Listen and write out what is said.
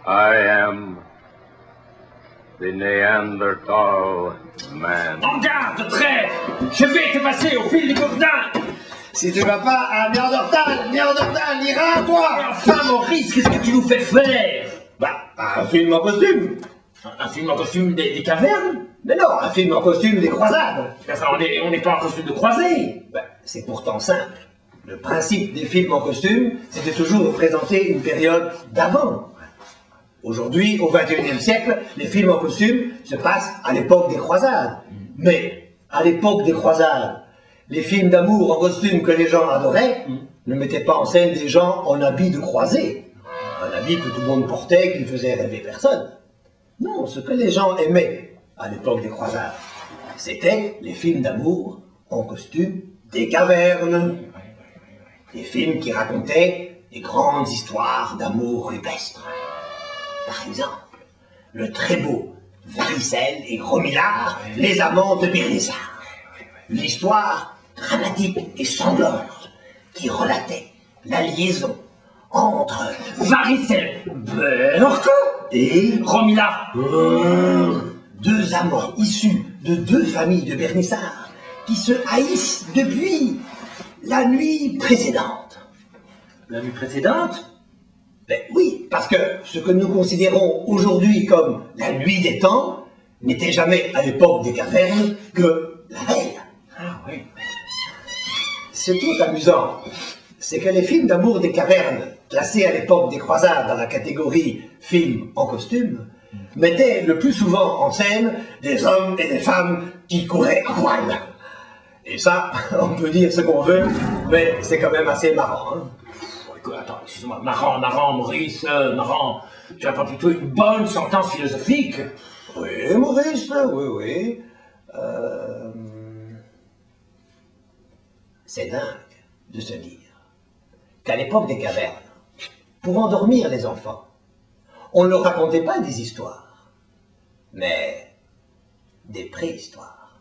I am the Neanderthal man. En garde, traître! Je vais te passer au fil du gourdin! Si tu vas pas à Néandertal, ira toi! Mais enfin, Maurice, qu'est-ce que tu nous fais faire? Bah, un film en costume. Un film en costume des cavernes? Mais non, un film en costume des croisades. Enfin, on n'est pas en costume de croisée. Bah, c'est pourtant simple. Le principe des films en costume, c'est de toujours représenter une période d'avant. Aujourd'hui, au XXIe siècle, les films en costume se passent à l'époque des croisades. Mais, à l'époque des croisades, les films d'amour en costume que les gens adoraient ne mettaient pas en scène des gens en habit de croisée. Un habit que tout le monde portait, qui ne faisait rêver personne. Non, ce que les gens aimaient à l'époque des croisades, c'était les films d'amour en costume des cavernes. Des films qui racontaient des grandes histoires d'amour rupestre. Par exemple, le très beau Varicelle et Gromilard, les amants de Bernissard. Une histoire dramatique et sanglante qui relatait la liaison entre Varicelle, Berthe et Gromilard, deux amants issus de deux familles de Bernissard qui se haïssent depuis la nuit précédente. La nuit précédente? Ben oui, parce que ce que nous considérons aujourd'hui comme la nuit des temps n'était jamais à l'époque des cavernes que la veille. Ah oui. Ce qui est amusant, c'est que les films d'amour des cavernes, classés à l'époque des croisades dans la catégorie films en costume, mettaient le plus souvent en scène des hommes et des femmes qui couraient à poil. Et ça, on peut dire ce qu'on veut, mais c'est quand même assez marrant. Hein. Écoute, attends, excuse-moi, marrant, Maurice, marrant. Tu as pas plutôt une bonne sentence philosophique? Oui, Maurice, oui. C'est dingue de se dire qu'à l'époque des cavernes, pour endormir les enfants, on ne leur racontait pas des histoires, mais des préhistoires.